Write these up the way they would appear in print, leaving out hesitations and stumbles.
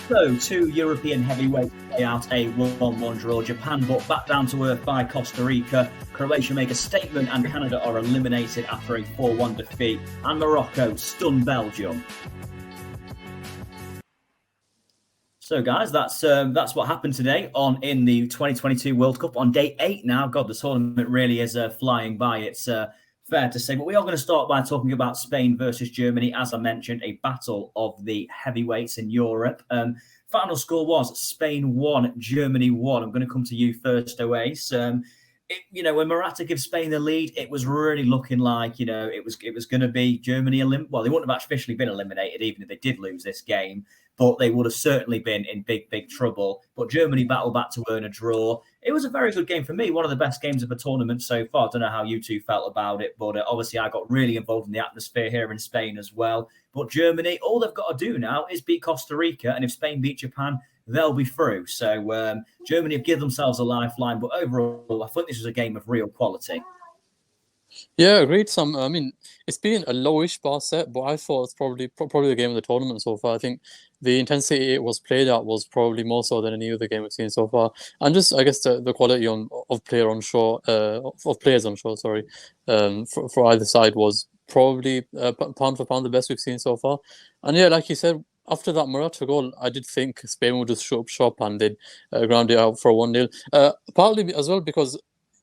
So, two European heavyweights play out a 1-1 draw. Japan brought back down to earth by Costa Rica. Croatia make a statement and Canada are eliminated after a 4-1 defeat. And Morocco stun Belgium. So, guys, that's what happened today in the 2022 World Cup on day 8 now. God, the tournament really is flying by. It's fair to say. But we are going to start by talking about Spain versus Germany. As I mentioned, a battle of the heavyweights in Europe. Final score was Spain 1, Germany 1. I'm going to come to you first, Owais. When Morata gives Spain the lead, it was really looking like, it was going to be Germany. Well, they wouldn't have officially been eliminated even if they did lose this game, but they would have certainly been in big, big trouble. But Germany battled back to earn a draw. It was a very good game for me, one of the best games of the tournament so far. I don't know how you two felt about it, but obviously I got really involved in the atmosphere here in Spain as well. But Germany, all they've got to do now is beat Costa Rica, and if Spain beat Japan, they'll be through. So Germany have given themselves a lifeline, but overall, I thought this was a game of real quality. Yeah, agreed. I mean, it's been a lowish bar set, but I thought it's probably the game of the tournament so far. I think the intensity it was played at was probably more so than any other game we've seen so far, and just I guess the quality of players on shore, sorry, for either side was probably pound for pound the best we've seen so far. And yeah, like you said, after that Morata goal, I did think Spain would just show up shop and they'd ground it out for a 1-0. Partly as well because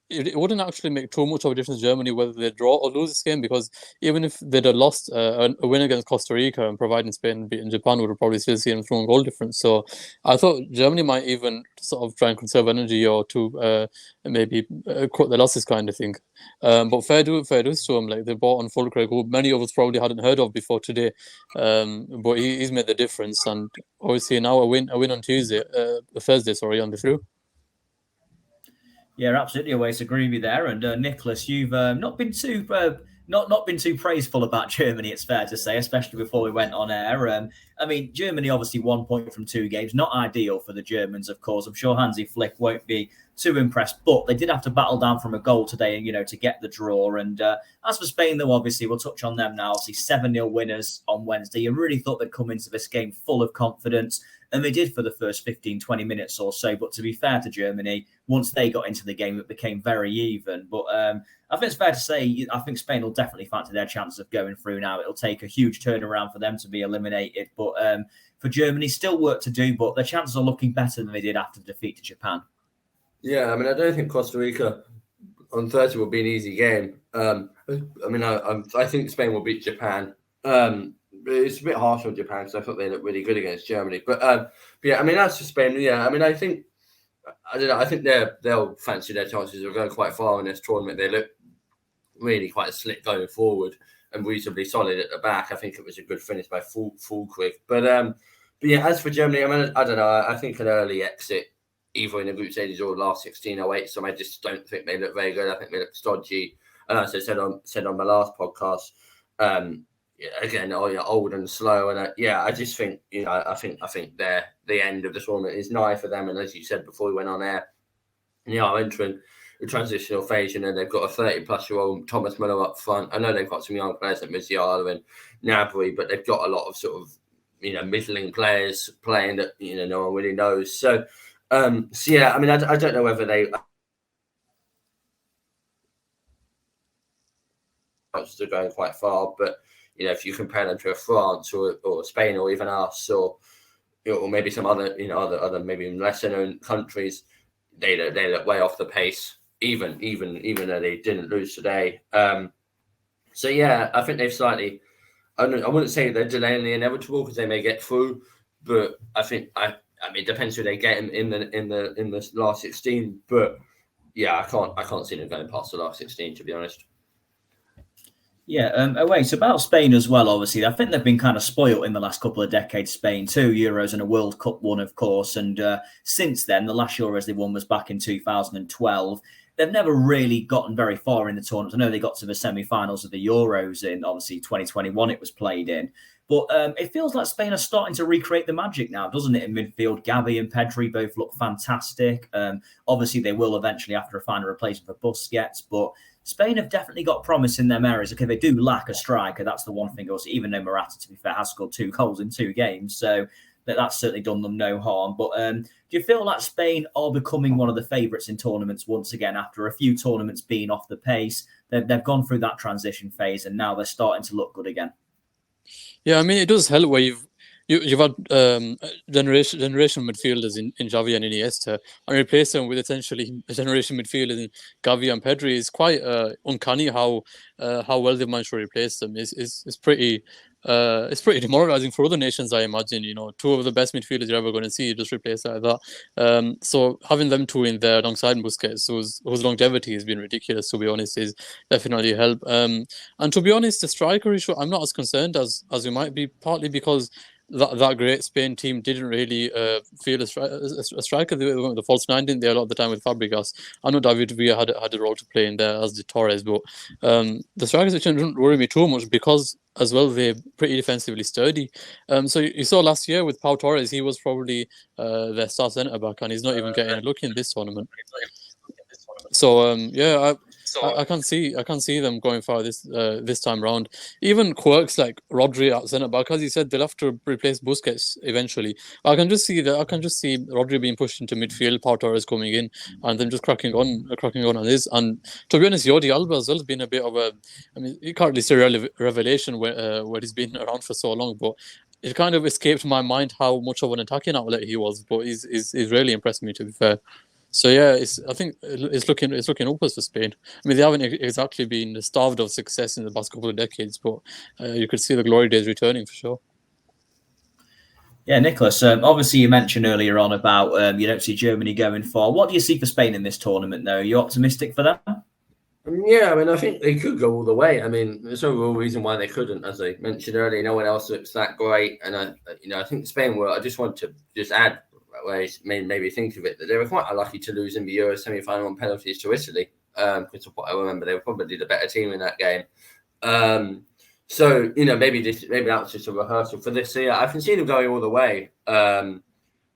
it wouldn't actually make too much of a difference to Germany whether they draw or lose this game, because even if they'd have lost a win against Costa Rica and providing Spain beating Japan, would have probably still seen them through a goal difference. So I thought Germany might even sort of try and conserve energy or to maybe cut the losses kind of thing. But fair dues to them. Like, they brought on Fulkrug, who many of us probably hadn't heard of before today, but he's made the difference. And obviously now a win on Thursday, on the through. Yeah, absolutely. Always agree with you there. And Nicholas, you've not been too praiseful about Germany, it's fair to say, especially before we went on air. I mean, Germany obviously 1 point from 2 games, not ideal for the Germans, of course. I'm sure Hansi Flick won't be too impressed, but they did have to battle down from a goal today, to get the draw. And as for Spain, though, obviously we'll touch on them now. Obviously 7-0 winners on Wednesday. You really thought they'd come into this game full of confidence. And they did for the first 15, 20 minutes or so. But to be fair to Germany, once they got into the game, it became very even. But I think it's fair to say, I think Spain will definitely factor their chances of going through now. It'll take a huge turnaround for them to be eliminated. But for Germany, still work to do, but their chances are looking better than they did after the defeat to Japan. Yeah, I mean, I don't think Costa Rica on Thursday will be an easy game. I think Spain will beat Japan. It's a bit harsh on Japan because I thought they looked really good against Germany. But yeah, I mean, as for Spain, yeah, I mean, I think they'll fancy their chances of going quite far in this tournament. They look really quite slick going forward and reasonably solid at the back. I think it was a good finish by Fulkrug. But yeah, as for Germany, I mean, I don't know. I think an early exit, either in the group stages or last 16 or 8. So I just don't think they look very good. I think they look stodgy. And as I said on my last podcast, again, old and slow, and I just think I think the end of the tournament is nigh for them. And as you said before we went on air, entering the transitional phase, and they've got a 30-plus-year-old Thomas Müller up front. I know they've got some young players like Musiala and Gnabry, but they've got a lot of sort of middling players playing that no one really knows. So yeah, I mean, I don't know whether they are going quite far, but if you compare them to a France or Spain or even us or maybe some other other maybe lesser known countries, they look way off the pace. Even though they didn't lose today. So yeah, I think they've slightly. I wouldn't say they're delaying the inevitable because they may get through, but I think I mean it depends who they get in the last 16. But yeah, I can't see them going past the last 16, to be honest. Yeah, wait, so about Spain as well, obviously. I think they've been kind of spoilt in the last couple of decades, Spain. 2 Euros and a World Cup one, of course. And since then, the last Euros they won was back in 2012. They've never really gotten very far in the tournament. I know they got to the semi-finals of the Euros in, obviously, 2021 it was played in. But it feels like Spain are starting to recreate the magic now, doesn't it, in midfield? Gavi and Pedri both look fantastic. Obviously, they will eventually have to find a replacement for Busquets, but Spain have definitely got promise in them areas. Okay, they do lack a striker. That's the one thing. Also, even though Morata, to be fair, has scored 2 goals in 2 games. So that's certainly done them no harm. But do you feel like Spain are becoming one of the favourites in tournaments once again after a few tournaments being off the pace? They've gone through that transition phase and now they're starting to look good again. Yeah, I mean, it does help where you've had generation midfielders in Xavi and Iniesta, and replace them with essentially a generation midfielders in Gavi and Pedri. Is quite uncanny how well they've managed to replace them. It's pretty demoralizing for other nations, I imagine. You know, two of the best midfielders you're ever going to see just replaced like that. So having them two in there alongside Busquets, whose longevity has been ridiculous, to be honest, is definitely help. And to be honest, the striker issue, I'm not as concerned as we might be, partly because that great Spain team didn't really feel a striker. They went with the false nine, didn't they, a lot of the time with Fabregas? I know David Villa had a role to play in there, as did Torres, but the striker situation didn't worry me too much because, as well, they're pretty defensively sturdy. So you saw last year with Pau Torres, he was probably their star centre-back, and he's not even getting a look in this tournament. So, I can see them going far this time round. Even quirks like Rodri at centre back, as you said, they'll have to replace Busquets eventually. I can just see Rodri being pushed into midfield, Pau Torres coming in, and then just cracking on this. And to be honest, Jordi Alba as well has been a bit of a, I mean, you can't really say revelation where he's been around for so long, but it kind of escaped my mind how much of an attacking outlet he was. But he's really impressed me, to be fair. So yeah, I think it's looking upwards for Spain. I mean, they haven't exactly been starved of success in the past couple of decades, but you could see the glory days returning for sure. Yeah, Nicholas, obviously you mentioned earlier on about you don't see Germany going far. What do you see for Spain in this tournament, though? Are you optimistic for them? Yeah, I mean, I think they could go all the way. I mean, there's no real reason why they couldn't. As I mentioned earlier, no one else looks that great. And I think Spain were, I just want to add, where maybe think of it, that they were quite unlucky to lose in the Euro semi-final on penalties to Italy. Because of what I remember, they were probably the better team in that game. So maybe that was just a rehearsal for this year. I can see them going all the way. And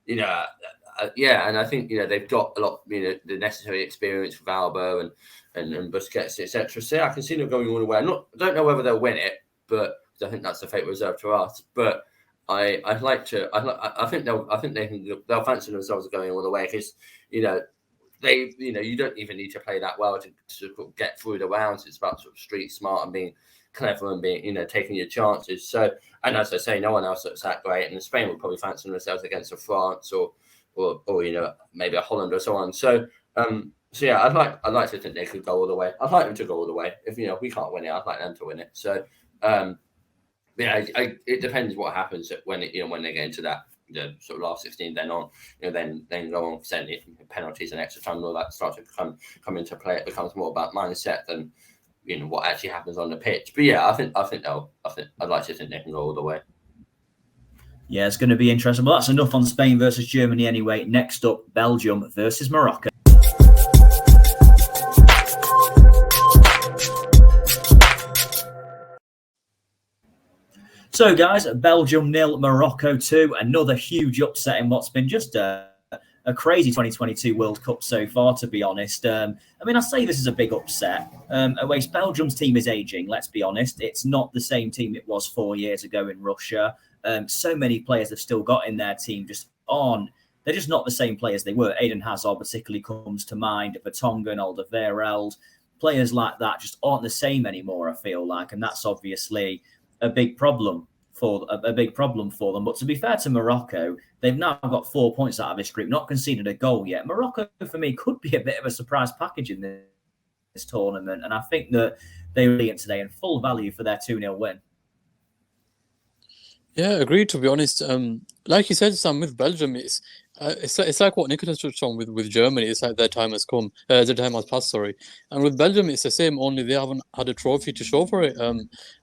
I think they've got a lot, the necessary experience with Alba and Busquets, etc. So I can see them going all the way. I don't know whether they'll win it, but I think that's the fate reserved to us. But I think they'll fancy themselves going all the way because you don't even need to play that well to get through the rounds. It's about sort of street smart and being clever and being taking your chances. So, and as I say, no one else looks that great, and Spain will probably fancy themselves against a France or maybe a Holland or so on. So yeah, I'd like to think they could go all the way. I'd like them to go all the way. If we can't win it, I'd like them to win it. So it depends what happens when they get into that sort of last 16. Then on, then go on sending penalties and extra time and all that start to come into play. It becomes more about mindset than what actually happens on the pitch. But yeah, I'd like to think they can go all the way. Yeah, it's going to be interesting. Well, that's enough on Spain versus Germany anyway. Next up, Belgium versus Morocco. So, guys, Belgium 0, Morocco 2. Another huge upset in what's been just a crazy 2022 World Cup so far, to be honest. I say this is a big upset. Owais, Belgium's team is aging, let's be honest. It's not the same team it was 4 years ago in Russia. So many players have still got in their team they're just not the same players they were. Eden Hazard particularly comes to mind, Vertonghen, Alderweireld. Players like that just aren't the same anymore, I feel like, and that's obviously a big problem for them. But to be fair to Morocco, they've now got 4 points out of this group, not conceded a goal yet. Morocco, for me, could be a bit of a surprise package in this tournament, and I think that they were brilliant today and full value for their 2-0 win. Yeah, agreed, to be honest. Like you said, Sam, with Belgium, it's like what Nicholas touched on with Germany. It's like their time has come, their time has passed, sorry. And with Belgium, it's the same, only they haven't had a trophy to show for it.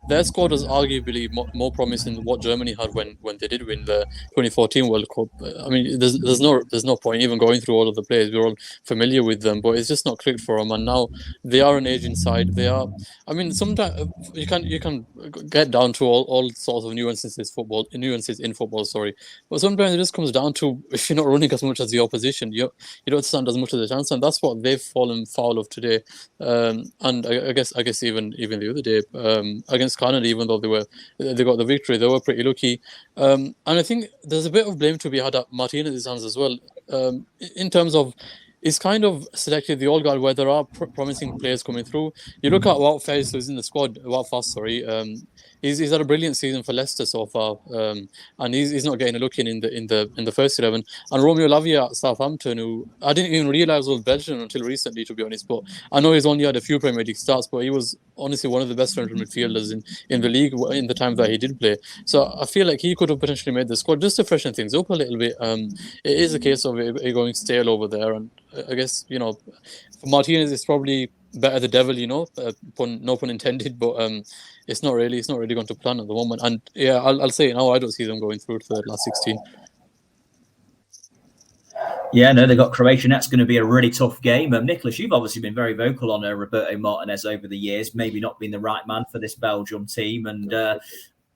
Their squad is arguably more promising than what Germany had when they did win the 2014 World Cup. I mean, there's no point even going through all of the players. We're all familiar with them, but it's just not clicked for them. And now they are an aging side. They are. I mean, sometimes you can get down to all sorts of nuances in football. Sorry, but sometimes it just comes down to if you're not not running as much as the opposition. You don't stand as much of the chance, and that's what they've fallen foul of today. And I guess even the other day against Canada, even though they got the victory, they were pretty lucky. And I think there's a bit of blame to be had at Martinez's hands as well, in terms of he's kind of selected the old guard where there are promising players coming through. You look at Wout Faes, who's in the squad. Wout Faes, sorry. He's had a brilliant season for Leicester so far, and he's not getting a look in the first 11. And Romeo Lavia at Southampton, who I didn't even realise was Belgian until recently, to be honest. But I know he's only had a few Premier League starts, but he was honestly one of the best central midfielders in the league in the time that he did play. So I feel like he could have potentially made the squad just to freshen things up a little bit. It is a case of it going stale over there, and I guess for Martinez it's probably better the devil, no pun intended, but it's not really going to plan at the moment. And yeah, I'll say it now, I don't see them going through to the last 16. Yeah, no, they got Croatia. That's going to be a really tough game. Nicholas, you've obviously been very vocal on Roberto Martinez over the years, maybe not being the right man for this Belgium team. And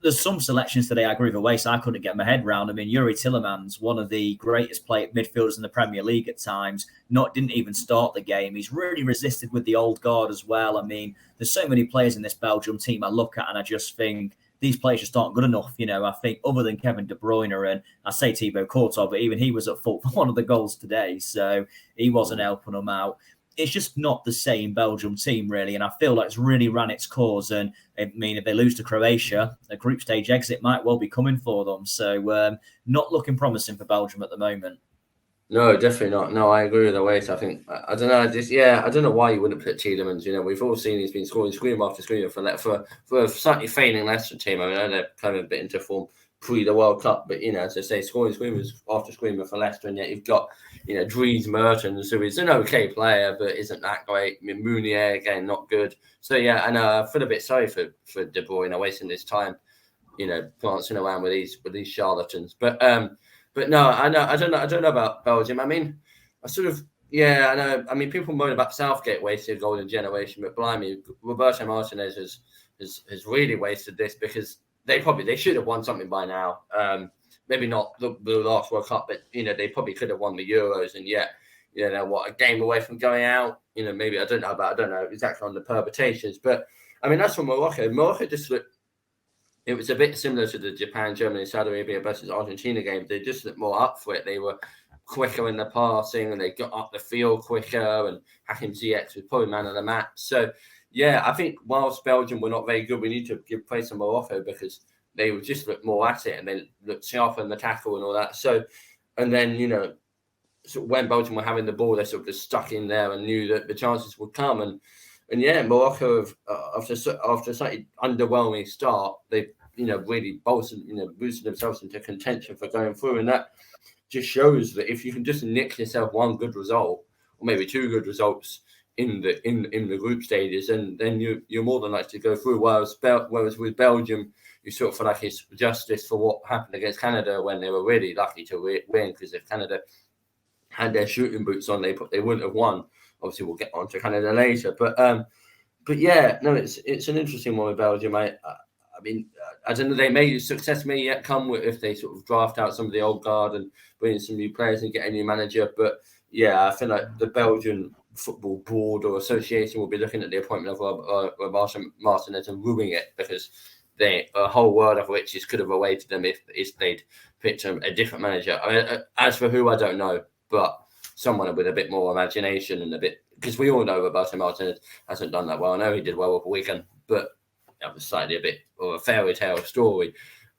there's some selections today I agree with Owais I couldn't get my head around. I mean, Yuri Tillemans, one of the greatest midfielders in the Premier League at times, didn't even start the game. He's really resisted with the old guard as well. I mean, there's so many players in this Belgium team I look at and I just think these players just aren't good enough. I think other than Kevin De Bruyne, and I say Thibaut Courtois, but even he was at fault for one of the goals today, so he wasn't helping them out. It's just not the same Belgium team, really, and I feel like it's really ran its course. And I mean, if they lose to Croatia, a group stage exit might well be coming for them. So not looking promising for Belgium at the moment. No, definitely not. No, I agree with Owais. I think I don't know. I don't know why you wouldn't put Tielemans. We've all seen he's been scoring screamer after screamer for a slightly failing Leicester team. I mean, I know they're kind of a bit into form pre the World Cup, but as I say, scoring screamers after screamer for Leicester, and yet you've got Dries Mertens, who is an okay player but isn't that great. I mean, Mounier again, not good. So yeah, and I feel a bit sorry for De Bruyne wasting his time, prancing around with these charlatans. But no, I don't know about Belgium. I mean, I know. I mean, people moan about Southgate wasting a golden generation, but blimey, Roberto Martinez has really wasted this, because they should have won something by now. Maybe not the last World Cup, but they probably could have won the Euros, and yet a game away from going out. Maybe I don't know exactly on the permutations, but I mean that's from Morocco. Morocco just looked. It was a bit similar to the Japan, Germany, Saudi Arabia versus Argentina game. They just looked more up for it. They were quicker in the passing, and they got up the field quicker. And Hakim Ziyech was probably man of the match. So yeah, I think whilst Belgium were not very good, we need to give praise to Morocco, because they would just look more at it and they looked sharper in the tackle and all that. So, and then, so when Belgium were having the ball, they sort of just stuck in there and knew that the chances would come. And yeah, Morocco, after a slightly underwhelming start, they, really boosted themselves into contention for going through. And that just shows that if you can just nick yourself one good result, or maybe two good results in the group stages, and then you're more than likely to go through. Whereas with Belgium, you sort of feel like it's justice for what happened against Canada, when they were really lucky to win, because if Canada had their shooting boots on, they wouldn't have won. Obviously, we'll get on to Canada later, but yeah, no, it's an interesting one with Belgium. I mean, I don't know. Success may yet come if they sort of draft out some of the old guard and bring in some new players and get a new manager. But yeah, I feel like the Belgian Football Board or Association will be looking at the appointment of Roberto Martinez and ruining it, because a whole world of riches could have awaited them if they'd picked a different manager. I mean, as for who, I don't know, but someone with a bit more imagination and because we all know Roberto Martinez hasn't done that well. I know he did well with Wigan, but that was slightly a bit of a fairy tale story.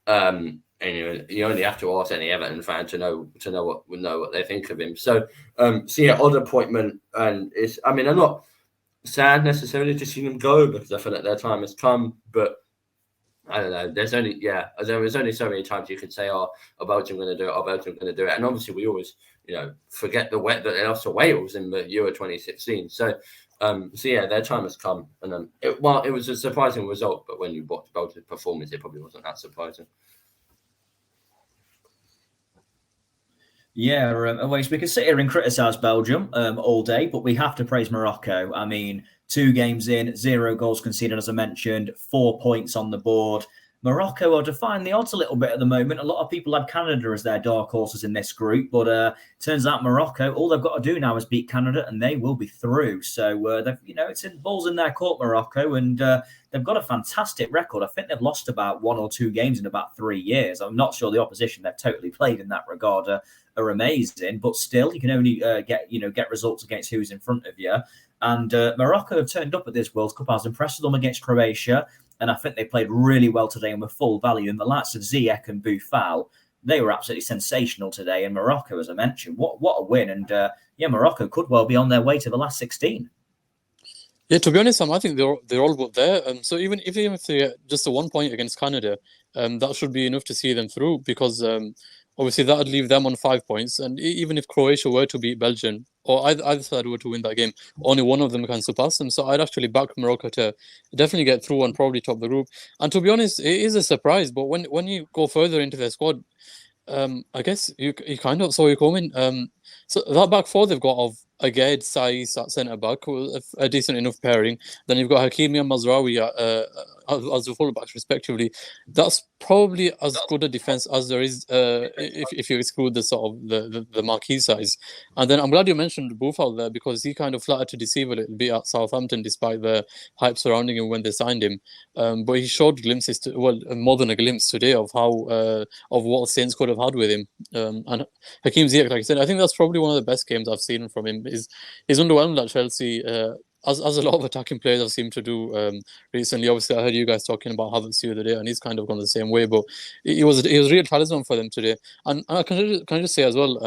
And you only have to ask any Everton fan to know what they think of him. So yeah, odd appointment, and I'm not sad necessarily to see them go, because I feel like their time has come. But I don't know. There's only so many times you can say, "Oh, Belgium going to do it. Oh, Belgium going to do it." And obviously, we always forget that they lost to Wales in the Euro 2016. So yeah, their time has come, and it was a surprising result. But when you watch Belgium's performance, it probably wasn't that surprising. Yeah, we can sit here and criticise Belgium all day, but we have to praise Morocco. I mean, 2 games in, 0 goals conceded, as I mentioned, 4 points on the board. Morocco are defying the odds a little bit at the moment. A lot of people had Canada as their dark horses in this group, but turns out Morocco, all they've got to do now is beat Canada, and they will be through. So they've, it's in balls in their court, Morocco, and they've got a fantastic record. I think they've lost about 1 or 2 games in about 3 years. I'm not sure the opposition they've totally played in that regard are amazing, but still, you can only get results against who's in front of you. And Morocco have turned up at this World Cup. I was impressed with them against Croatia. And I think they played really well today and were full value. And the likes of Ziyech and Boufal, they were absolutely sensational today. And Morocco, as I mentioned, what a win. And Morocco could well be on their way to the last 16. Yeah, to be honest, I think they're all but there. So even if they get just a 1 point against Canada, that should be enough to see them through, because obviously that would leave them on 5 points. And even if Croatia were to beat Belgium, or either side were to win that game, only one of them can surpass them. So I'd actually back Morocco to definitely get through and probably top the group. And to be honest, it is a surprise. But when you go further into their squad, I guess you kind of saw it coming. So that back four they've got of Aged, Saiss at centre back, a decent enough pairing. Then you've got Hakimi and Mazraoui as the full backs respectively. That's probably as good a defence as there is if you exclude the sort of the marquee size. And then I'm glad you mentioned Boufal there, because he kind of flattered to deceive a little bit at Southampton despite the hype surrounding him when they signed him. But he showed glimpses, more than a glimpse today of how of what Saints could have had with him. And Hakim Ziyech, like I said, I think that's probably one of the best games I've seen from him. He's underwhelmed at Chelsea, as a lot of attacking players have seemed to do recently. Obviously, I heard you guys talking about Havertz the other day, and he's kind of gone the same way. But he was real talisman for them today. And can I just say as well,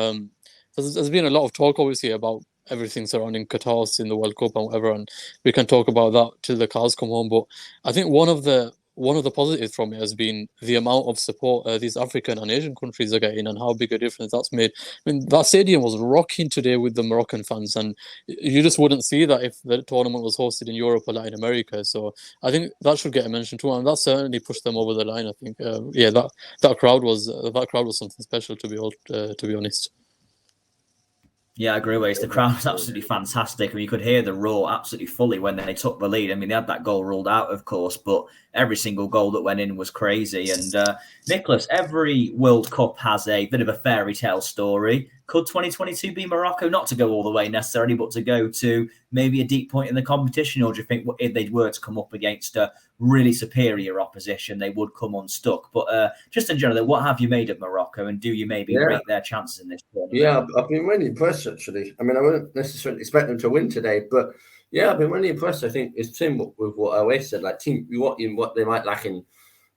there's been a lot of talk obviously about everything surrounding Qatar in the World Cup and whatever, and we can talk about that till the cows come home. But I think one of the positives from it has been the amount of support these African and Asian countries are getting, and how big a difference that's made. I mean, that stadium was rocking today with the Moroccan fans, and you just wouldn't see that if the tournament was hosted in Europe or Latin America. So I think that should get a mention too, and that certainly pushed them over the line. I think, that crowd was something special, to be honest. Yeah, I agree with you. The crowd was absolutely fantastic. I mean, you could hear the roar absolutely fully when they took the lead. I mean, they had that goal ruled out, of course, but every single goal that went in was crazy. And Nicholas, every World Cup has a bit of a fairy tale story. Could 2022 be Morocco? Not to go all the way necessarily, but to go to maybe a deep point in the competition? Or do you think if they were to come up against a really superior opposition, they would come unstuck? But just in general, what have you made of Morocco, and do you maybe rate their chances in this tournament? Yeah, I've been really impressed, actually. I mean, I wouldn't necessarily expect them to win today, but yeah, I've been really impressed. I think it's same with what Owais said. Like, what they might lack in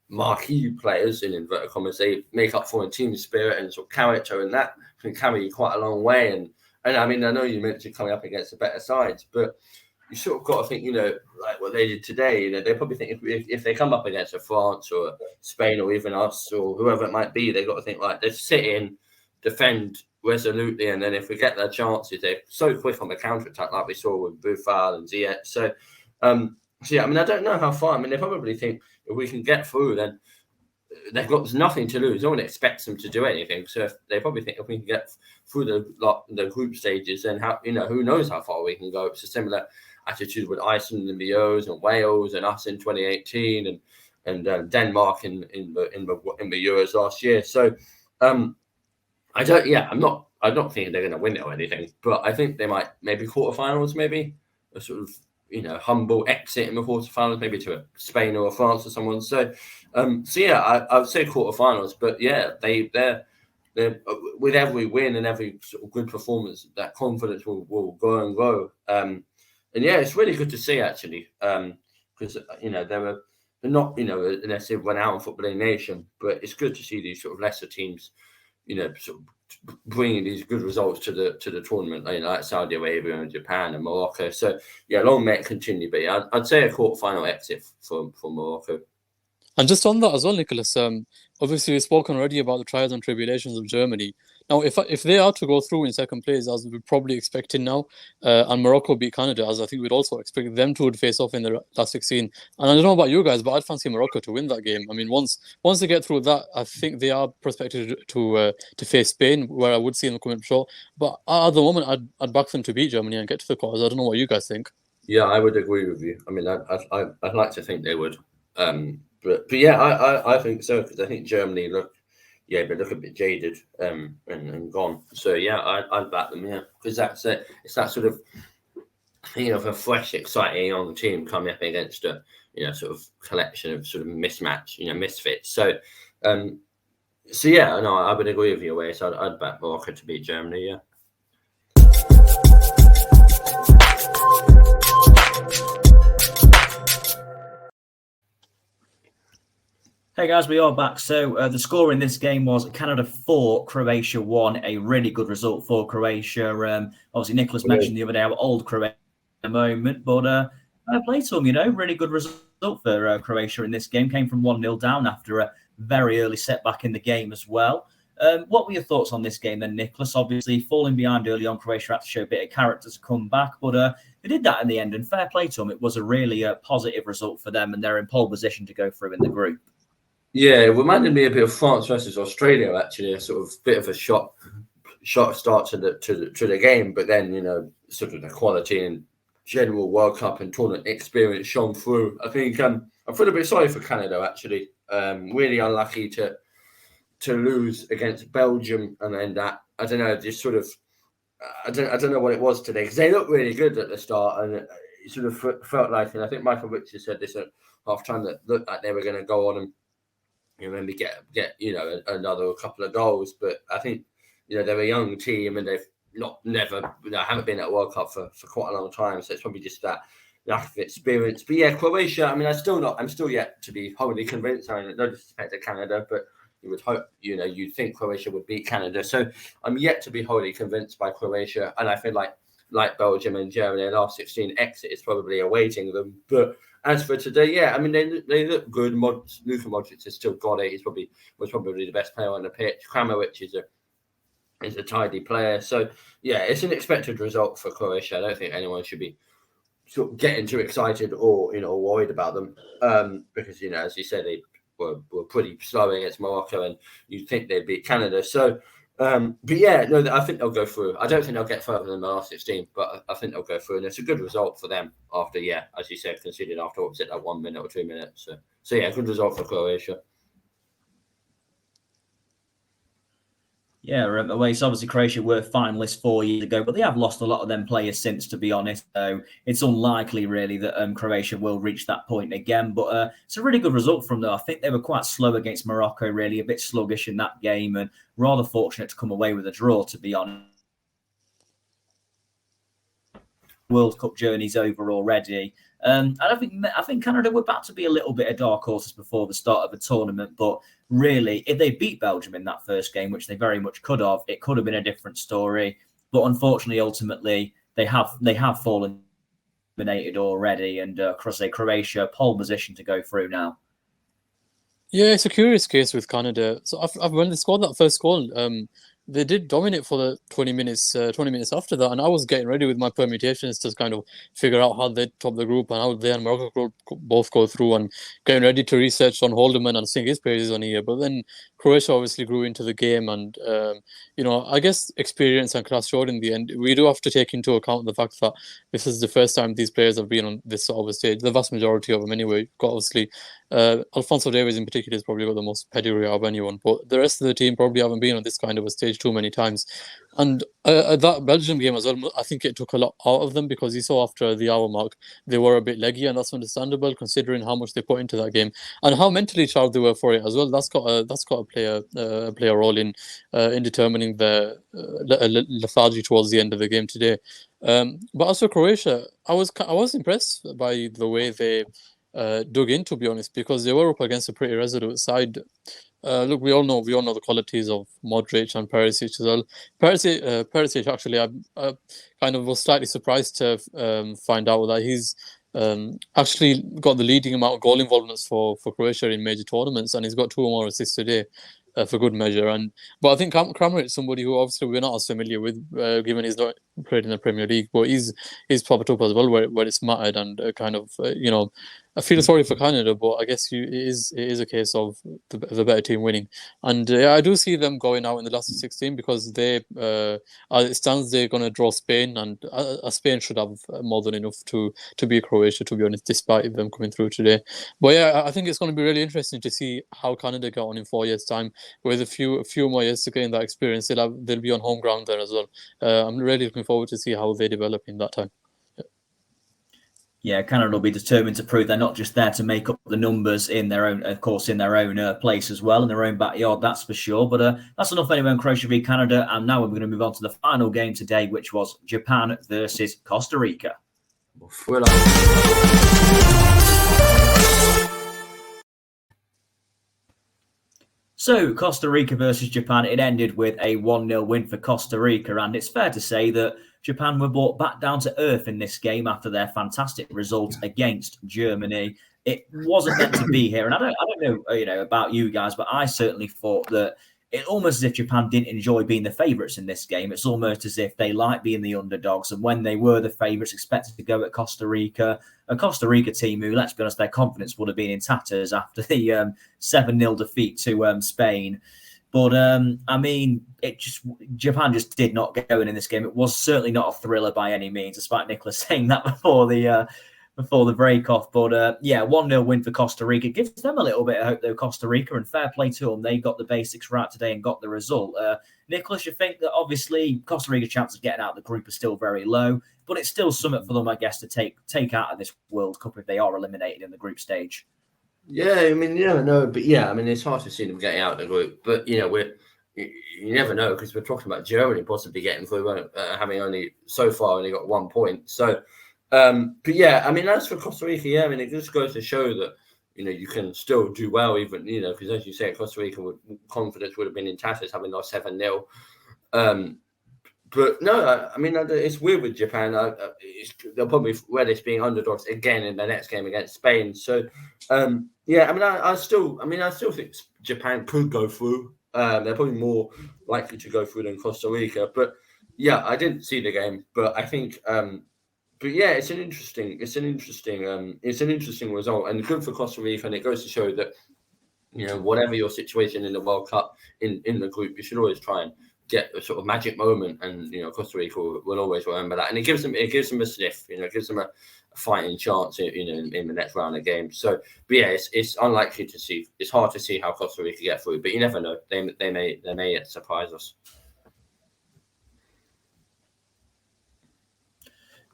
marquee players, in inverted commas, they make up for in team spirit and sort of character, and that can carry you quite a long way. And I mean, I know you mentioned coming up against the better sides, but you sort of got to think, like what they did today, they probably think if they come up against a France or Spain or even us or whoever it might be, they got to think, like, they sit in, defend resolutely, and then if we get their chances, they're so quick on the counter attack, like we saw with Boufal and Ziyech. So yeah, I mean, I don't know how far. I mean, they probably think if we can get through, then there's nothing to lose. No one expects them to do anything. So if they probably think if we can get through the group stages, then who knows how far we can go. It's a similar attitude with Iceland and the Euros and Wales and us in 2018 and Denmark in the Euros last year. So I'm not thinking they're going to win it or anything, but I think they might, maybe quarterfinals, maybe a sort of humble exit in the quarterfinals, maybe to a Spain or a France or someone. So yeah, I would say quarterfinals, but yeah, they're with every win and every sort of good performance, that confidence will grow and grow. And yeah, it's really good to see, actually, because they're not unless they're renowned footballing nation, but it's good to see these sort of lesser teams sort of bringing these good results to the tournament, like Saudi Arabia and Japan and Morocco. So yeah, long may it continue. But yeah, I'd say a quarterfinal exit for Morocco. And just on that as well, Nicholas, obviously we've spoken already about the trials and tribulations of Germany. Now, if they are to go through in second place, as we're probably expecting now, and Morocco beat Canada, as I think we'd also expect them to would face off in the last 16. And I don't know about you guys, but I'd fancy Morocco to win that game. I mean, once they get through that, I think they are prospected to face Spain, where I would see them coming short. But at the moment, I'd back them to beat Germany and get to the quarters. I don't know what you guys think. Yeah, I would agree with you. I mean, I'd like to think they would. But yeah, I think so, because I think Germany look a bit jaded and gone. So yeah, I'd back them, because that's it. It's that sort of of a fresh, exciting young team coming up against a sort of collection of sort of misfits. So yeah, no, I would agree with you, Owais. I'd back Morocco to beat Germany. Yeah. Hey guys, we are back. So the score in this game was Canada 4, Croatia 1. A really good result for Croatia. Obviously, Nicholas mentioned the other day how old Croatia at the moment, but I played some, really good result for Croatia in this game. Came from 1-0 down after a very early setback in the game as well. What were your thoughts on this game then, Nicholas? Obviously, falling behind early on, Croatia had to show a bit of character to come back, but they did that in the end, and fair play to them. It was a really positive result for them, and they're in pole position to go through in the group. Yeah, it reminded me a bit of France versus Australia, actually. A sort of bit of a shot start to the game, but then sort of the quality and general World Cup and tournament experience shone through. I think I feel a bit sorry for Canada, actually. Really unlucky to lose against Belgium, and then that, I don't know, just sort of I don't know what it was today, because they looked really good at the start, and it sort of felt like, and I think Michael Richards said this at half time, that looked like they were going to go on and maybe get another couple of goals. But I think they're a young team, and they've haven't been at World Cup for quite a long time, so it's probably just that lack of experience. But yeah, Croatia, I mean, I'm still yet to be wholly convinced. I mean, no disrespect to Canada, but you would hope, you'd think Croatia would beat Canada. So I'm yet to be wholly convinced by Croatia, and I feel like Belgium and Germany, an R16 exit is probably awaiting them. But as for today, yeah, I mean, they look good. Luka Modric has still got it. Was probably the best player on the pitch. Kramaric is a tidy player. So yeah, it's an expected result for Croatia. I don't think anyone should be sort of getting too excited or worried about them, because as you said, they were pretty slow against Morocco, and you'd think they'd beat Canada. So but yeah, no, I think they'll go through. I don't think they'll get further than the last 16, but I think they'll go through, and it's a good result for them after, as you said, conceded after, what was it, like 1 minute or 2 minutes. So yeah, good result for Croatia. Yeah, Owais, obviously Croatia were finalists 4 years ago, but they have lost a lot of them players since, to be honest. So it's unlikely, really, that Croatia will reach that point again. But it's a really good result from them. I think they were quite slow against Morocco, really, a bit sluggish in that game, and rather fortunate to come away with a draw, to be honest. World Cup journey's over already. I think Canada were about to be a little bit of dark horses before the start of the tournament, but really, if they beat Belgium in that first game, which they very much could have, it could have been a different story. But unfortunately, ultimately, they have fallen eliminated already, and Croatia pole position to go through now. Yeah, it's a curious case with Canada. So when they scored that first goal, they did dominate for the 20 minutes after that, and I was getting ready with my permutations to kind of figure out how they top the group and how they and Morocco both go through, and getting ready to research on Holderman and sing his praises on here. But then Croatia obviously grew into the game, and I guess experience and class showed in the end. We do have to take into account the fact that this is the first time these players have been on this sort of a stage. The vast majority of them, anyway. You've got obviously Alphonso Davies in particular has probably got the most pedigree of anyone, but the rest of the team probably haven't been on this kind of a stage too many times. And that Belgium game as well, I think it took a lot out of them, because you saw after the hour mark they were a bit leggy, and that's understandable considering how much they put into that game and how mentally charged they were for it as well. That's got to play a role in determining the lethargy towards the end of the game today. But as for Croatia, I was impressed by the way they dug in, to be honest, because they were up against a pretty resolute side. Look, we all know the qualities of Modric and Perisic as well. Perisic, actually, I kind of was slightly surprised to find out that he's actually got the leading amount of goal involvements for Croatia in major tournaments, and he's got 2 or more assists today, for good measure. But I think Kramaric is somebody who obviously we're not as familiar with, given he's not played in the Premier League, but he's popped up as well where it's mattered, and I feel sorry for Canada, but I guess it is a case of the better team winning. And I do see them going out in the last 16 because it stands they're going to draw Spain, and Spain should have more than enough to beat Croatia, to be honest, despite them coming through today. But yeah, I think it's going to be really interesting to see how Canada get on in 4 years' time. With a few more years to gain that experience, they'll be on home ground there as well. I'm really looking forward to see how they develop in that time. Yeah, Canada will be determined to prove they're not just there to make up the numbers in their own, of course, in their own place as well, in their own backyard, that's for sure. But that's enough anyway on Croatia v Canada. And now we're going to move on to the final game today, which was Japan versus Costa Rica. So, Costa Rica versus Japan, it ended with a 1-0 win for Costa Rica. And it's fair to say that Japan were brought back down to earth in this game after their fantastic result against Germany. It wasn't meant to be here. And I don't know, about you guys, but I certainly thought that it almost as if Japan didn't enjoy being the favourites in this game. It's almost as if they like being the underdogs. And when they were the favourites, expected to go at Costa Rica, a Costa Rica team who, let's be honest, their confidence would have been in tatters after the 7-0 defeat to Spain. But, Japan just did not get going in this game. It was certainly not a thriller by any means, despite Nicholas saying that before the break-off. But, 1-0 win for Costa Rica. Gives them a little bit of hope, though, Costa Rica, and fair play to them. They got the basics right today and got the result. Nicholas, you think that obviously Costa Rica's chances of getting out of the group are still very low, but it's still something for them, I guess, to take out of this World Cup if they are eliminated in the group stage. Yeah, I mean, you never know, but it's hard to see them getting out of the group. But you never know because we're talking about Germany possibly getting through, having only got 1 point. So, as for Costa Rica, it just goes to show that you can still do well, even because as you say, Costa Rica confidence would have been in tatters having lost 7-0. But no, it's weird with Japan. They'll probably wear this being underdogs again in the next game against Spain. So, I still think Japan could go through. They're probably more likely to go through than Costa Rica. But I didn't see the game, but I think, it's an interesting result and good for Costa Rica. And it goes to show that whatever your situation in the World Cup in the group, you should always try and get a sort of magic moment, and Costa Rica will always remember that, and it gives them a sniff, it gives them a fighting chance, in the next round of games. So, but it's unlikely to see. It's hard to see how Costa Rica get through, but you never know. They may surprise us.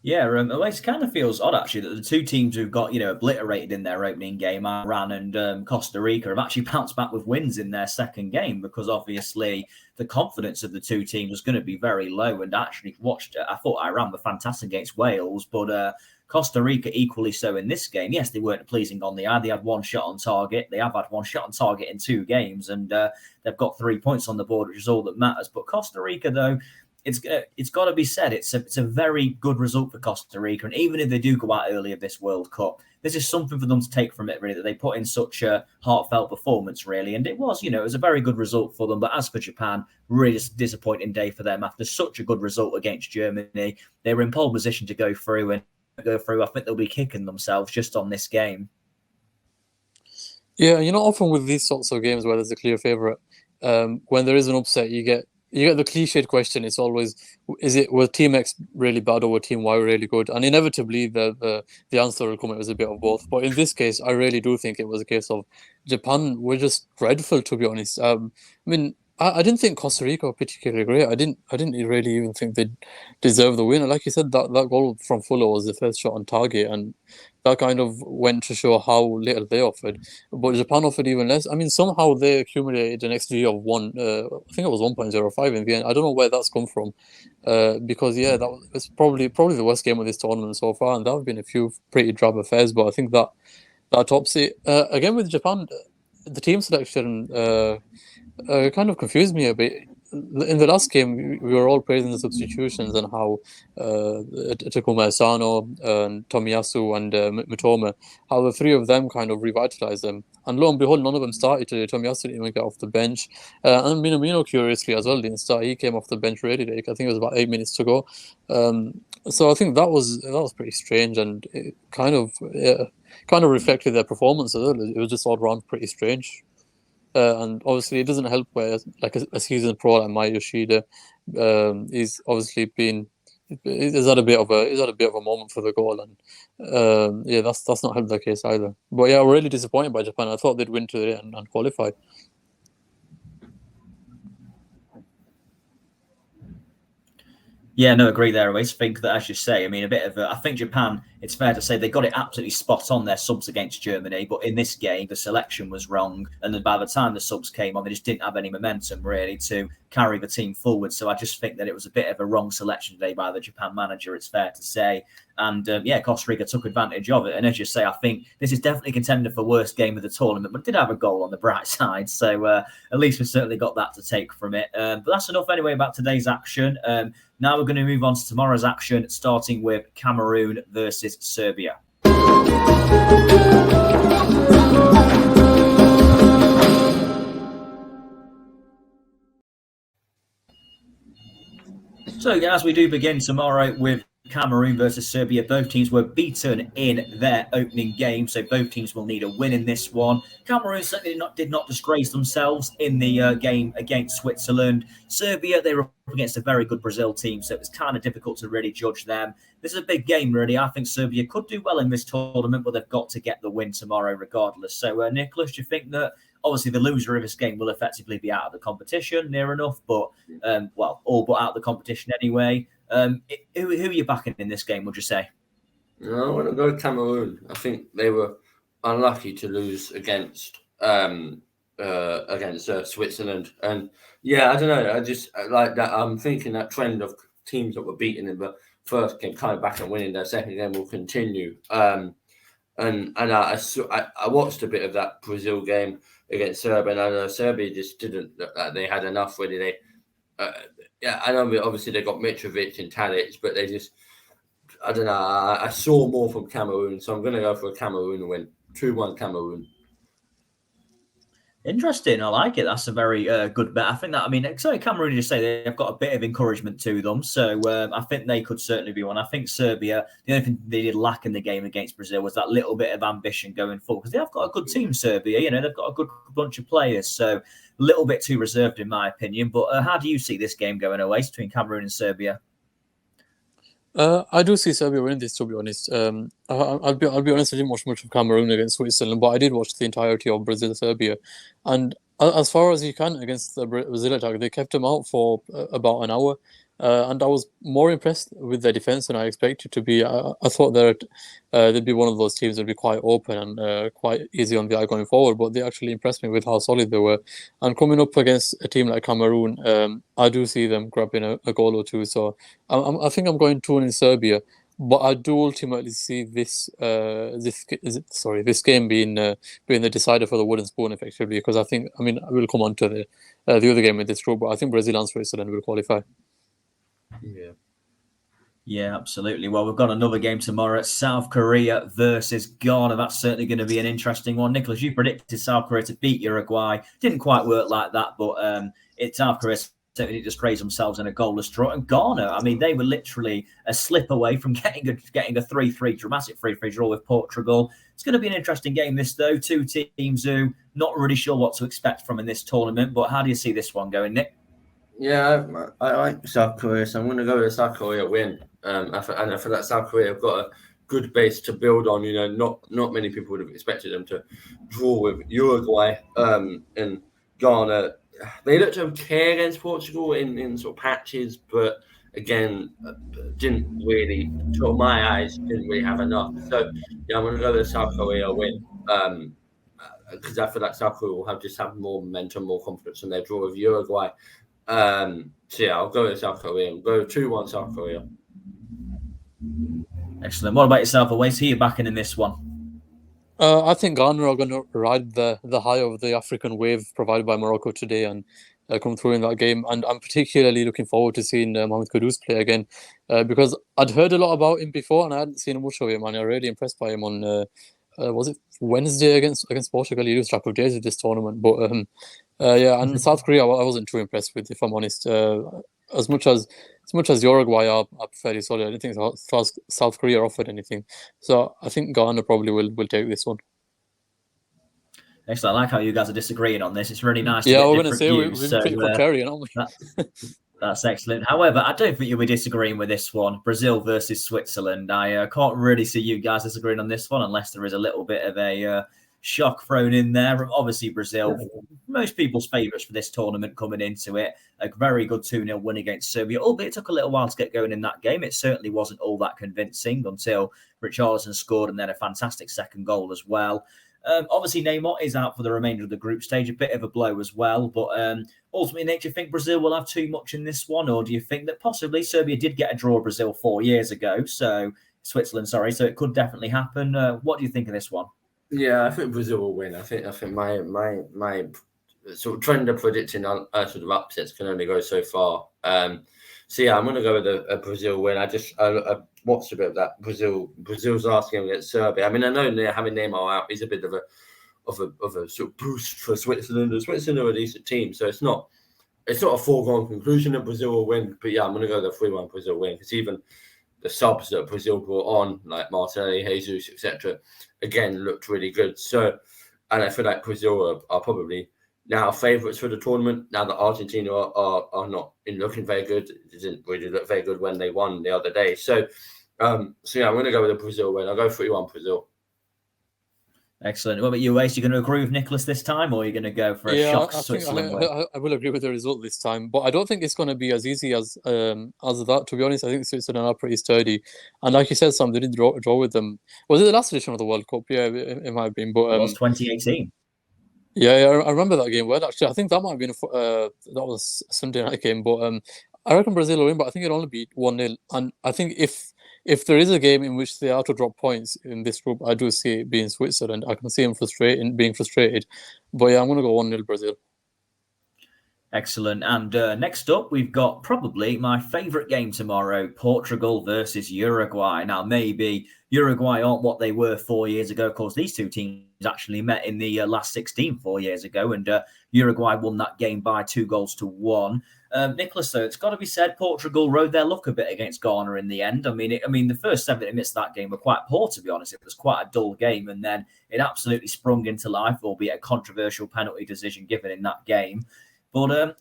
Yeah, it kind of feels odd, actually, that the two teams who got, obliterated in their opening game, Iran and Costa Rica, have actually bounced back with wins in their second game because, obviously, the confidence of the two teams was going to be very low. And actually I thought Iran were fantastic against Wales, but Costa Rica equally so in this game. Yes, they weren't pleasing on the eye. They had one shot on target. They have had one shot on target in 2 games, and they've got 3 points on the board, which is all that matters. But Costa Rica, though, it's got to be said, it's a very good result for Costa Rica. And even if they do go out early of this World Cup, this is something for them to take from it, really, that they put in such a heartfelt performance, really. And it was, it was a very good result for them. But as for Japan, really disappointing day for them after such a good result against Germany. They were in pole position to go through, I think they'll be kicking themselves just on this game. Yeah, often with these sorts of games where there's a clear favourite, when there is an upset, you get the cliched question. It's always, was Team X really bad or was Team Y really good? And inevitably, the answer will come. It was a bit of both. But in this case, I really do think it was a case of Japan were just dreadful, to be honest. I didn't think Costa Rica were particularly great. I didn't really even think they deserved the win. And like you said, that goal from Fuller was the first shot on target, and that kind of went to show how little they offered. But Japan offered even less. Somehow they accumulated an XG of 1. I think it was 1.05 in the end. I don't know where that's come from, because that was probably the worst game of this tournament so far, and there have been a few pretty drab affairs. But I think that tops it. Again with Japan, the team selection kind of confused me a bit. in the last game, we were all praising the substitutions and how Takuma Asano, Tomiyasu, and Mitoma, how the three of them kind of revitalized them. And lo and behold, none of them started today. Tomiyasu didn't even get off the bench. And Minamino, curiously, as well, didn't start. He came off the bench really late. I think it was about 8 minutes to go. So I think that was pretty strange, and it kind of reflected their performance as well. It was just all around pretty strange. And obviously, it doesn't help where like a seasoned pro like Mai Yoshida, he's obviously he's had a bit of a moment for the goal, and that's not helped the case either. But yeah, we're really disappointed by Japan. I thought they'd win today and qualify. Yeah, no, agree there. I always think that, as you say, I mean, I think Japan, it's fair to say they got it absolutely spot on, their subs against Germany. But in this game, the selection was wrong. And then by the time the subs came on, they just didn't have any momentum, really, to carry the team forward. So I just think that it was a bit of a wrong selection today by the Japan manager, it's fair to say. And Costa Rica took advantage of it. And as you say, I think this is definitely contender for worst game of the tournament, but did have a goal on the bright side. So at least we certainly got that to take from it. But that's enough anyway about today's action. Now we're going to move on to tomorrow's action, starting with Cameroon versus Serbia. So as we do begin tomorrow with Cameroon versus Serbia, both teams were beaten in their opening game, so both teams will need a win in this one. Cameroon certainly did not disgrace themselves in the game against Switzerland. Serbia, they were up against a very good Brazil team, so it was kind of difficult to really judge them. This is a big game, really. I think Serbia could do well in this tournament, but they've got to get the win tomorrow regardless. So, Nicholas, do you think that obviously the loser of this game will effectively be out of the competition, near enough, but all but out of the competition anyway? Who are you backing in this game, would you say? I want to go Cameroon. I think they were unlucky to lose against Switzerland. And yeah, I don't know. I just like that. I'm thinking that trend of teams that were beaten in the first game coming back and winning their second game will continue. And I watched a bit of that Brazil game against Serbia, and I know Serbia just didn't look like they had enough, really. I know obviously they got Mitrovic and Tadic, but they just, I don't know. I saw more from Cameroon, so I'm going to go for a Cameroon win. 2-1 Cameroon. Interesting. I like it. That's a very good bet. I think that, Cameroon, just say they've got a bit of encouragement to them. So I think they could certainly be one. I think Serbia, the only thing they did lack in the game against Brazil was that little bit of ambition going forward, because they have got a good team, Serbia. They've got a good bunch of players. So a little bit too reserved, in my opinion. But how do you see this game going away between Cameroon and Serbia? I do see Serbia winning this, to be honest. I'll be honest, I didn't watch much of Cameroon against Switzerland, but I did watch the entirety of Brazil-Serbia. And as far as you can against the Brazil attack, they kept them out for about an hour. And I was more impressed with their defense than I expected to be. I thought they'd be one of those teams that'd be quite open and quite easy on the eye going forward, but they actually impressed me with how solid they were. And coming up against a team like Cameroon, I do see them grabbing a goal or two. So I think I'm going 2-1 in Serbia, but I do ultimately see this game being the decider for the wooden spoon, effectively, because I will come on to the other game in this group, but I think Brazil and Switzerland will qualify. Yeah, absolutely. Well, we've got another game tomorrow. South Korea versus Ghana. That's certainly going to be an interesting one. Nicholas, you predicted South Korea to beat Uruguay. Didn't quite work like that, but South Korea certainly disgraced themselves in a goalless draw. And Ghana, they were literally a slip away from getting a 3-3 dramatic 3-3 draw with Portugal. It's going to be an interesting game, this, though. Two teams who not really sure what to expect from in this tournament. But how do you see this one going, Nick? Yeah, I like South Korea, so I'm going to go with the South Korea win. And I feel that South Korea have got a good base to build on. Not many people would have expected them to draw with Uruguay. And Ghana, they looked okay against Portugal in sort of patches, but again, didn't really, to my eyes, didn't really have enough. So yeah, I'm going to go with the South Korea win. Because I feel like South Korea will have more momentum, more confidence in their draw with Uruguay. So yeah, I'll go with South Korea. I'll go 2-1 South Korea. Excellent. What about yourself, Owais? Who are you backing in this one? I think Ghana are going to ride the high of the African wave provided by Morocco today, and come through in that game. And I'm particularly looking forward to seeing Mohamed Kudus play again, because I'd heard a lot about him before and I hadn't seen much of him, and I'm really impressed by him on was it Wednesday against Portugal? He lose track of days with this tournament, but yeah, and South Korea I wasn't too impressed with, if I'm honest. As much as Uruguay are fairly solid, I don't think South Korea offered anything. So I think Ghana probably will take this one. Excellent. I like how you guys are disagreeing on this. It's really nice. Yeah, to we're get going to say views, we've been pretty contrarian, aren't we? That's excellent. However, I don't think you'll be disagreeing with this one. Brazil versus Switzerland. I can't really see you guys disagreeing on this one unless there is a little bit of a shock thrown in there. Obviously, Brazil, most people's favourites for this tournament coming into it. A very good 2-0 win against Serbia, albeit it took a little while to get going in that game. It certainly wasn't all that convincing until Richarlison scored and then a fantastic second goal as well. Obviously, Neymar is out for the remainder of the group stage, a bit of a blow as well. But ultimately, Nick, do you think Brazil will have too much in this one? Or do you think that possibly Serbia did get a draw of Brazil 4 years ago? So Switzerland, sorry. So it could definitely happen. What do you think of this one? Yeah, I think Brazil will win. I think my sort of trend of predicting sort of upsets can only go so far. So yeah, I'm going to go with a Brazil win. I watched a bit of that Brazil's last game against Serbia. I mean, I know they're having Neymar out. He's a bit of a sort of boost for Switzerland. Switzerland are a decent team, so it's not a foregone conclusion that Brazil will win. But yeah, I'm going to go the 3-1 Brazil win, because even the subs that Brazil brought on, like Martinelli, Jesus, etc., again looked really good. So, and I feel like Brazil are probably now favourites for the tournament. Now that Argentina are not looking very good, it didn't really look very good when they won the other day. So yeah, I'm going to go with a Brazil win. I'll go 3-1 Brazil. Excellent. What about you, Owais? You going to agree with Nicholas this time, or are you going to go for a shock Switzerland win? I will agree with the result this time, but I don't think it's going to be as easy as that. To be honest, I think Switzerland are pretty sturdy, and like you said, Sam, they did draw with them. Was it the last edition of the World Cup? Yeah, it might have been. But it was 2018. Yeah, I remember that game well. Actually, I think that might have been that was a Sunday night game. But I reckon Brazil will win, but I think it'll only be 1-0. And I think if there is a game in which they are to drop points in this group, I do see it being Switzerland. I can see them being frustrated. But yeah, I'm going to go 1-0 Brazil. Excellent. And next up, we've got probably my favourite game tomorrow, Portugal versus Uruguay. Now, maybe Uruguay aren't what they were 4 years ago. Of course, these two teams actually met in the last 16 4 years ago, and Uruguay won that game by 2-1. Nicholas, though, it's got to be said, Portugal rode their luck a bit against Ghana in the end. I mean, the first 70 minutes of that game were quite poor, to be honest. It was quite a dull game, and then it absolutely sprung into life, albeit a controversial penalty decision given in that game. But,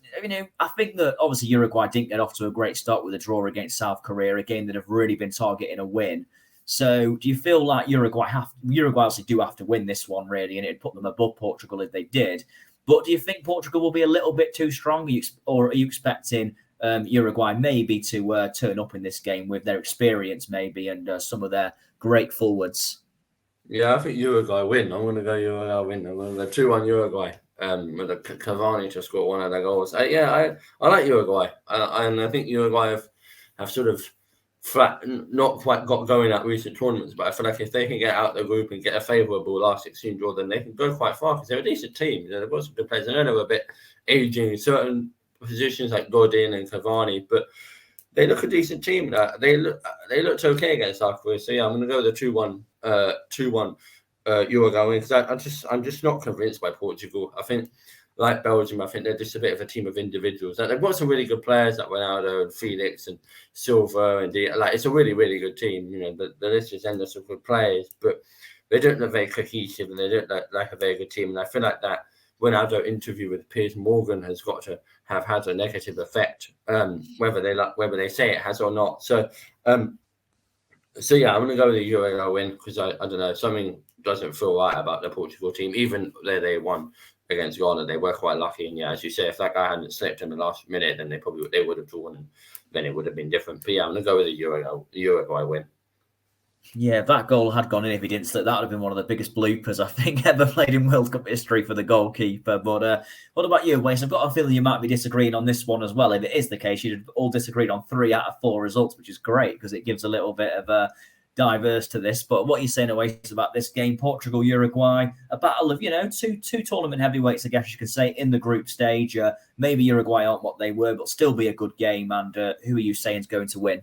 I think that obviously Uruguay didn't get off to a great start with a draw against South Korea, a game that have really been targeting a win. So do you feel like Uruguay obviously do have to win this one, really, and it'd put them above Portugal if they did? But do you think Portugal will be a little bit too strong, or are you expecting Uruguay maybe to turn up in this game with their experience maybe and some of their great forwards? Yeah, I think Uruguay win. I'm going to go Uruguay win. I'm going to go 2-1 Uruguay. With a Cavani to score one of their goals. I like Uruguay, and I think Uruguay have sort of not quite got going at recent tournaments. But I feel like if they can get out the group and get a favourable last 16 draw, then they can go quite far, because they're a decent team. They've got some good players. I know they were a bit aging in certain positions like Godin and Cavani, but they look a decent team. They looked okay against South Korea. So yeah, I'm going to go with the 2-1 Uruguay, because I'm just not convinced by Portugal. I think, like Belgium, I think they're just a bit of a team of individuals. And they've got some really good players like Ronaldo and Felix and Silva, and it's a really, really good team. The list is endless of good players, but they don't look very cohesive, and they don't look like a very good team. And I feel like that Ronaldo interview with Piers Morgan has got to have had a negative effect, whether they say it has or not. So yeah, I'm going to go with the Uruguay win, because I don't know, something doesn't feel right about the Portugal team. Even though they won against Ghana, they were quite lucky. And yeah, as you say, if that guy hadn't slipped in the last minute, then they would have drawn, and then it would have been different. But yeah, I'm going to go with the Uruguay win. Yeah, if that goal had gone in, if he didn't slip, that would have been one of the biggest bloopers I think ever played in World Cup history for the goalkeeper. But what about you, Wes? I've got a feeling you might be disagreeing on this one as well. If it is the case, you'd all disagreed on 3 out of 4 results, which is great, because it gives a little bit of diverse to this. But what you're saying, Owais, about this game, Portugal, Uruguay, a battle of, two tournament heavyweights, I guess you could say, in the group stage. Maybe Uruguay aren't what they were, but still be a good game. And who are you saying is going to win?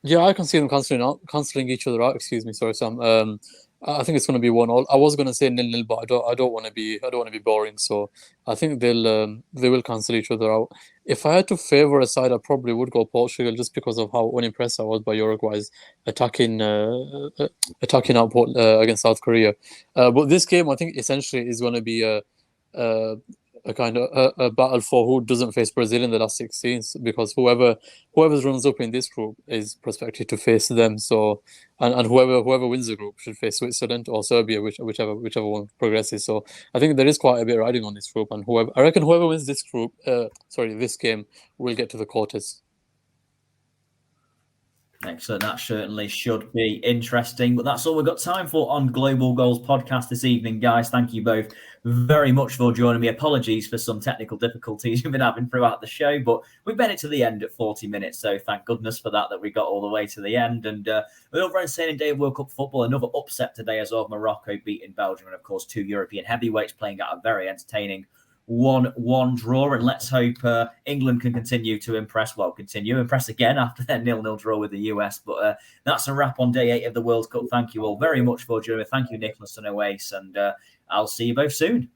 Yeah, I can see them cancelling each other out. Excuse me, sorry, Sam. I think it's going to be 1-1. I was going to say 0-0, but I don't want to be boring. So I think they will cancel each other out. If I had to favour a side, I probably would go Portugal, just because of how unimpressed I was by Uruguay's attacking output against South Korea. But this game, I think, essentially is going to be a kind of a battle for who doesn't face Brazil in the last 16, because whoever runs up in this group is prospective to face them. So and whoever wins the group should face Switzerland or Serbia, whichever one progresses. So I think there is quite a bit riding on this group, and I reckon whoever wins this this game will get to the quarters. Excellent. That certainly should be interesting. But that's all we've got time for on Global Goals Podcast this evening, guys. Thank you both very much for joining me. Apologies for some technical difficulties you've been having throughout the show, but we made it to the end at 40 minutes. So thank goodness for that we got all the way to the end. And another insane day of World Cup football, another upset today as well. Morocco beating Belgium, and of course 2 European heavyweights playing out a very entertaining 1-1 draw, and let's hope England can continue impress again after their 0-0 draw with the US. But that's a wrap on day 8 of the World Cup. Thank you all very much for joining me. Thank you, Nicholas and Owais, and I'll see you both soon.